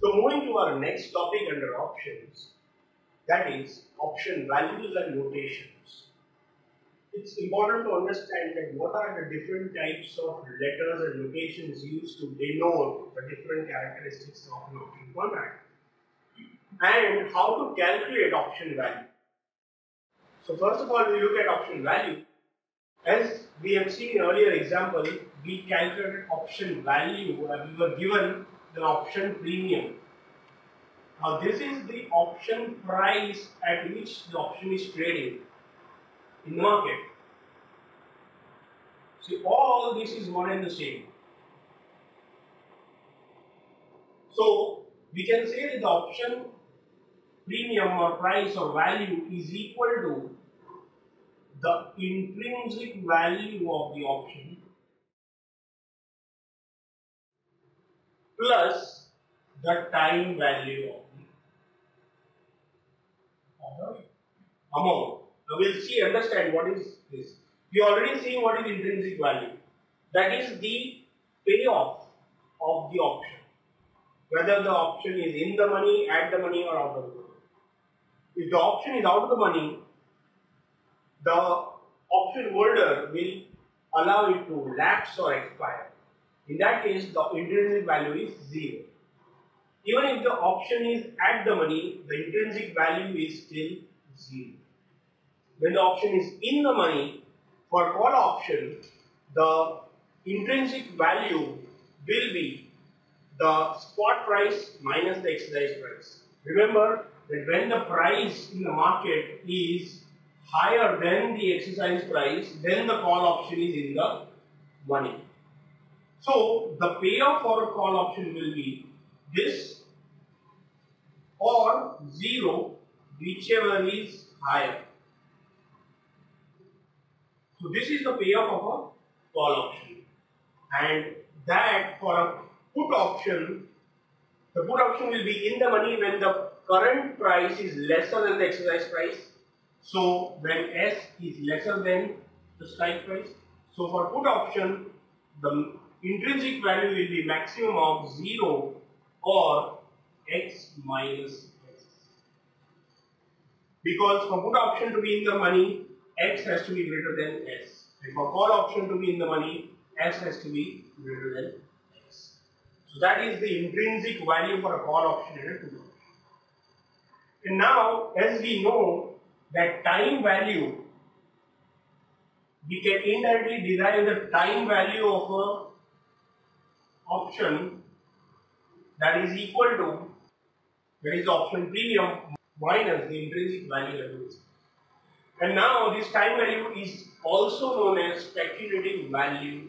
So moving to our next topic under options, that is option values and notations. It's important to understand that what are the different types of letters and notations used to denote the different characteristics of an option contract, and how to calculate option value. So first of all, we look at option value. As we have seen in earlier example, we calculated option value, we were given the option premium. Now this is the option price at which the option is trading in the market. See, all this is one and the same. So we can say that the option premium or price or value is equal to the intrinsic value of the option plus the time value of the amount. Now we'll understand what is this. We already seen what is intrinsic value. That is the payoff of the option. Whether the option is in the money, at the money, or out of the money. If the option is out of the money, the option holder will allow it to lapse or expire. In that case, the intrinsic value is 0. Even if the option is at the money, the intrinsic value is still 0. When the option is in the money, for call option, the intrinsic value will be the spot price minus the exercise price. Remember that when the price in the market is higher than the exercise price, then the call option is in the money. So the payoff for a call option will be this or 0, whichever is higher. So this is the payoff of a call option, and that for a put option, the put option will be in the money when the current price is lesser than the exercise price. So when S is lesser than the strike price. So for put option, the intrinsic value will be maximum of 0 or X minus S. Because for put option to be in the money, X has to be greater than S. And for call option to be in the money, S has to be greater than X. So that is the intrinsic value for a call option and a put option. And now, as we know that time value, we can indirectly derive the time value of a option that is equal to, that is the option premium minus the intrinsic value that is. And now this time value is also known as speculative value.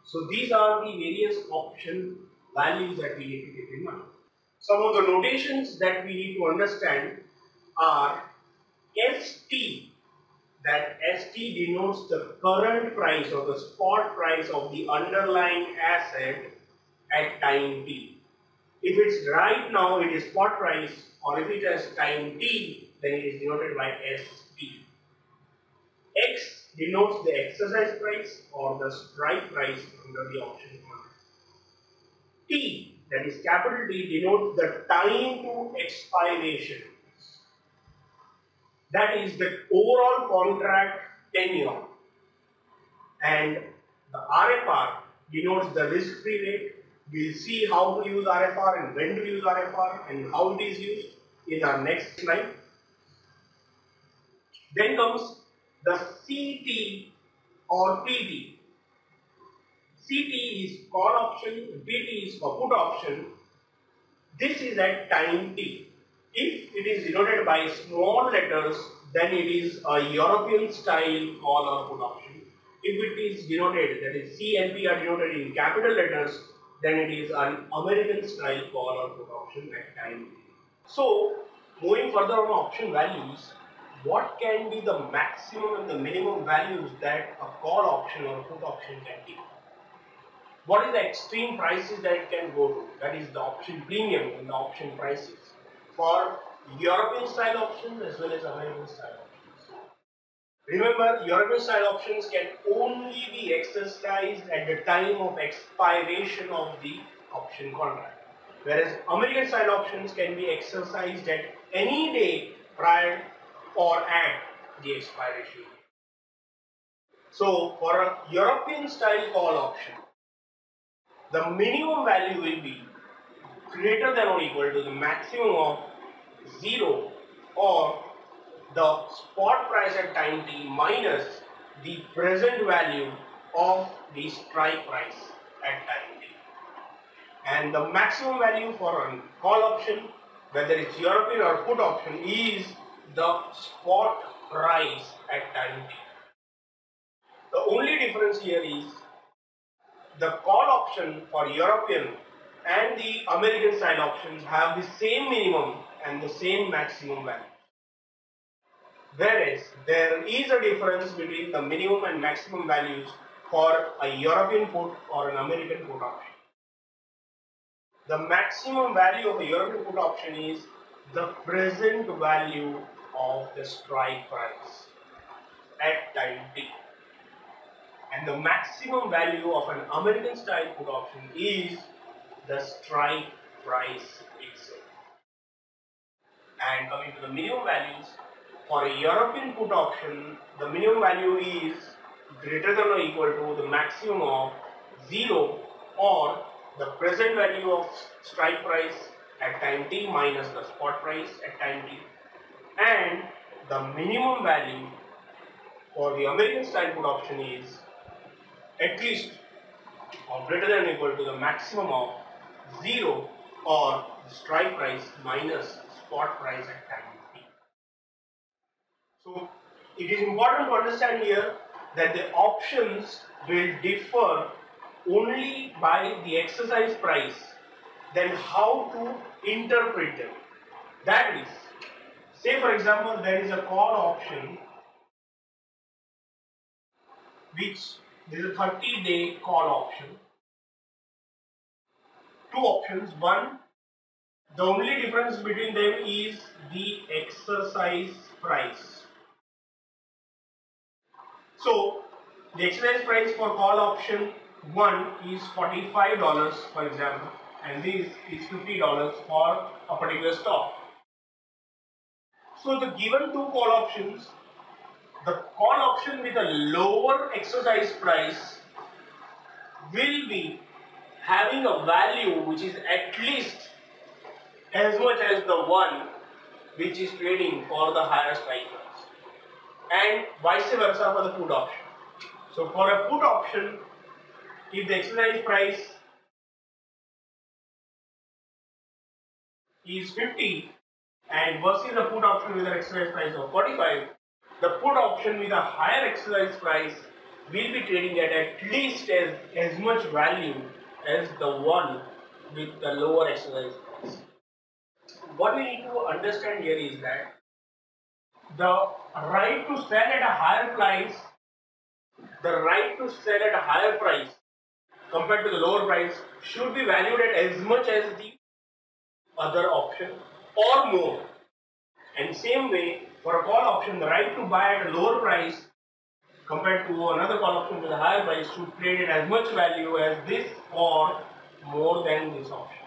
So these are the various option values that we need to keep in mind. Some of the notations that we need to understand are ST. That ST denotes the current price or the spot price of the underlying asset at time t. If it's right now, it is spot price, or if it has time t, then it is denoted by ST. X denotes the exercise price or the strike price under the option contract. T, that is capital T, denotes the time to expiration. That is the overall contract tenure. And the RFR denotes the risk-free rate. We'll see how to use RFR and when to use RFR and how it is used in our next slide. Then comes the CT or PT. CT is call option, PT is for put option. This is at time T. If it is denoted by small letters, then it is a European style call or put option. If it is denoted, that is C and P are denoted in capital letters, then it is an American style call or put option at time T. So, moving further on option values, what can be the maximum and the minimum values that a call option or put option can take? What is the extreme prices that it can go to? That is the option premium and the option prices for European style options as well as American style options. Remember, European style options can only be exercised at the time of expiration of the option contract. whereas American style options can be exercised at any day prior or at the expiration. So for a European style call option, the minimum value will be greater than or equal to the maximum of 0 or the spot price at time t minus the present value of the strike price at time t. And the maximum value for a call option, whether it's European or put option, is the spot price at time t. The only difference here is the call option for European and the American style options have the same minimum and the same maximum value. Whereas there is a difference between the minimum and maximum values for a European put or an American put option. The maximum value of a European put option is the present value of the strike price at time t. And the maximum value of an American style put option is the strike price itself. And coming to the minimum values, for a European put option, the minimum value is greater than or equal to the maximum of 0 or the present value of strike price at time t minus the spot price at time t. And the minimum value for the American style put option is at least or greater than or equal to the maximum of 0 or the strike price minus spot price at time t. So it is important to understand here that the options will differ only by the exercise price, then how to interpret them. That is, say for example there is a call option which is a 30-day call option. Two options. One, the only difference between them is the exercise price. So the exercise price for call option 1 is $45 for example, and this is $50 for a particular stock. So the given two call options, the call option with a lower exercise price will be having a value which is at least as much as the one which is trading for the higher strike price, and vice versa for the put option. So for a put option, if the exercise price is 50 and versus the put option with an exercise price of 45, the put option with a higher exercise price will be trading at least as much value as the one with the lower exercise price. What we need to understand here is that the right to sell at a higher price, compared to the lower price should be valued at as much as the other option or more. And same way, for a call option, the right to buy at a lower price compared to another call option with a higher price should trade at as much value as this or more than this option.